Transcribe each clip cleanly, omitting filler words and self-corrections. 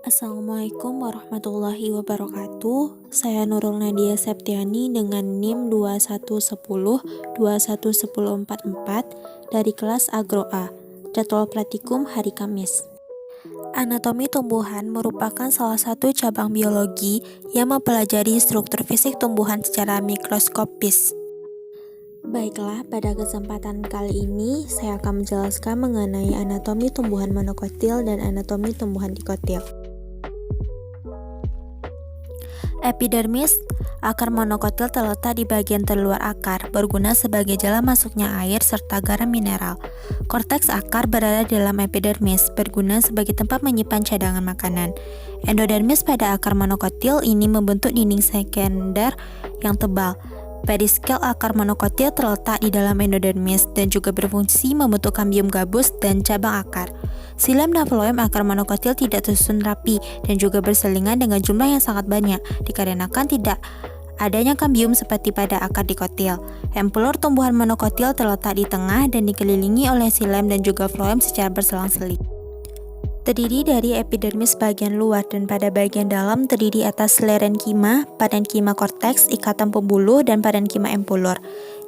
Assalamualaikum warahmatullahi wabarakatuh. Saya Nurul Nadia Septiani dengan NIM 2110-211044 dari kelas Agro A. Jadwal praktikum hari Kamis. Anatomi tumbuhan merupakan salah satu cabang biologi yang mempelajari struktur fisik tumbuhan secara mikroskopis. Baiklah, pada kesempatan kali ini saya akan menjelaskan mengenai anatomi tumbuhan monokotil dan anatomi tumbuhan dikotil. Epidermis, akar monokotil terletak di bagian terluar akar, berguna sebagai jalan masuknya air serta garam mineral. Korteks akar berada di dalam epidermis, berguna sebagai tempat menyimpan cadangan makanan. Endodermis pada akar monokotil ini membentuk dinding sekunder yang tebal. Pediskel akar monokotil terletak di dalam endodermis dan juga berfungsi membentuk kambium gabus dan cabang akar. Xilem dan floem akar monokotil tidak tersusun rapi dan juga berselingan dengan jumlah yang sangat banyak dikarenakan tidak adanya kambium seperti pada akar dikotil. Empulor tumbuhan monokotil terletak di tengah dan dikelilingi oleh xilem dan juga floem secara berselang-seling. Terdiri dari epidermis bagian luar dan pada bagian dalam terdiri atas lerenkima, parenkima korteks, ikatan pembuluh, dan parenkima empulor.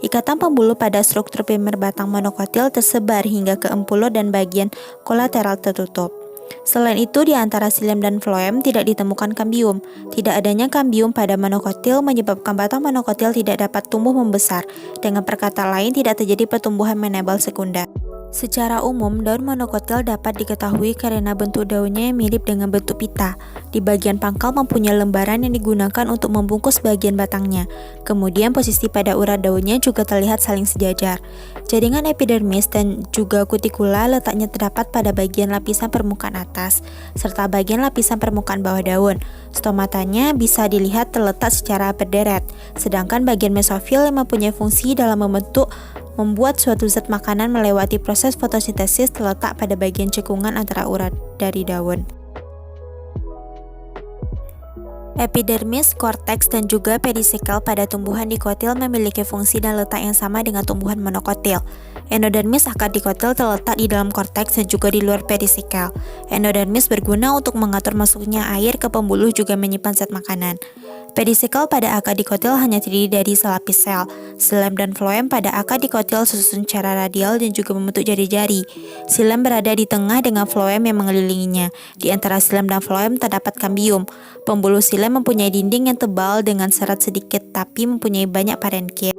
Ikatan pembuluh pada struktur primer batang monokotil tersebar hingga ke empulor dan bagian kolateral tertutup. Selain itu, di antara xilem dan floem tidak ditemukan kambium. Tidak adanya kambium pada monokotil menyebabkan batang monokotil tidak dapat tumbuh membesar. Dengan perkata lain, tidak terjadi pertumbuhan menebal sekunder. Secara umum, daun monokotil dapat diketahui karena bentuk daunnya yang mirip dengan bentuk pita. Di bagian pangkal mempunyai lembaran yang digunakan untuk membungkus bagian batangnya. Kemudian posisi pada urat daunnya juga terlihat saling sejajar. Jaringan epidermis dan juga kutikula letaknya terdapat pada bagian lapisan permukaan atas, serta bagian lapisan permukaan bawah daun. Stomatanya bisa dilihat terletak secara berderet, sedangkan bagian mesofil yang mempunyai fungsi dalam membuat suatu zat makanan melewati proses fotosintesis terletak pada bagian cekungan antara urat dari daun. Epidermis, korteks, dan juga pedisikel pada tumbuhan dikotil memiliki fungsi dan letak yang sama dengan tumbuhan monokotil. Endodermis akar dikotil terletak di dalam korteks dan juga di luar pedisikel. Endodermis berguna untuk mengatur masuknya air ke pembuluh juga menyimpan zat makanan. Pedisikel pada akar dikotil hanya terdiri dari selapis sel. Xilem dan floem pada akar dikotil susun secara radial dan juga membentuk jari-jari. Xilem berada di tengah dengan floem yang mengelilinginya. Di antara xilem dan floem terdapat kambium. Pembuluh xilem mempunyai dinding yang tebal dengan serat sedikit tapi mempunyai banyak parenkim.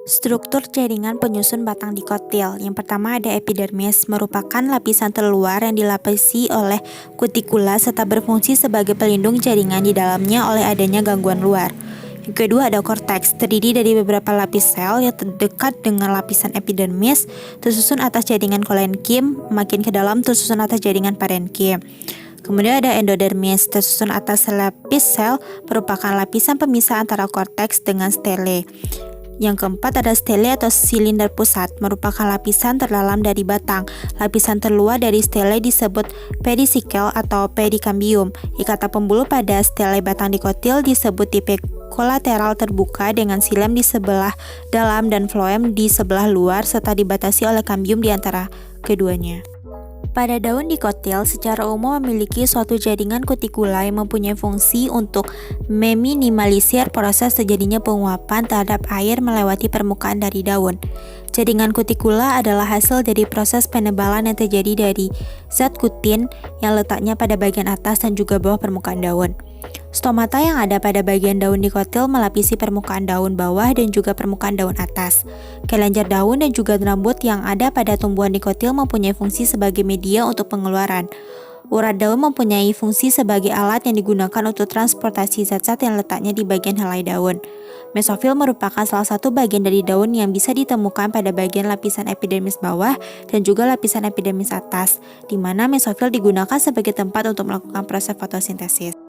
Struktur jaringan penyusun batang dikotil. Yang pertama ada epidermis, merupakan lapisan terluar yang dilapisi oleh kutikula serta berfungsi sebagai pelindung jaringan di dalamnya oleh adanya gangguan luar. Yang kedua ada korteks, terdiri dari beberapa lapis sel yang terdekat dengan lapisan epidermis, tersusun atas jaringan kolenkim, makin ke dalam tersusun atas jaringan parenkim. Kemudian ada endodermis, tersusun atas lapis sel, merupakan lapisan pemisah antara korteks dengan stele. Yang keempat ada stele atau silinder pusat, merupakan lapisan terdalam dari batang. Lapisan terluar dari stele disebut pedisikel atau pedikambium. Ikatan pembuluh pada stele batang dikotil disebut tipe kolateral terbuka dengan xilem di sebelah dalam dan floem di sebelah luar serta dibatasi oleh kambium di antara keduanya. Pada daun dikotil secara umum memiliki suatu jaringan kutikula yang mempunyai fungsi untuk meminimalisir proses terjadinya penguapan terhadap air melewati permukaan dari daun. Jaringan kutikula adalah hasil dari proses penebalan yang terjadi dari zat kutin yang letaknya pada bagian atas dan juga bawah permukaan daun. Stomata yang ada pada bagian daun dikotil melapisi permukaan daun bawah dan juga permukaan daun atas. Kelenjar daun dan juga rambut yang ada pada tumbuhan dikotil mempunyai fungsi sebagai media untuk pengeluaran. Urat daun mempunyai fungsi sebagai alat yang digunakan untuk transportasi zat-zat yang letaknya di bagian helai daun. Mesofil merupakan salah satu bagian dari daun yang bisa ditemukan pada bagian lapisan epidermis bawah dan juga lapisan epidermis atas, di mana mesofil digunakan sebagai tempat untuk melakukan proses fotosintesis.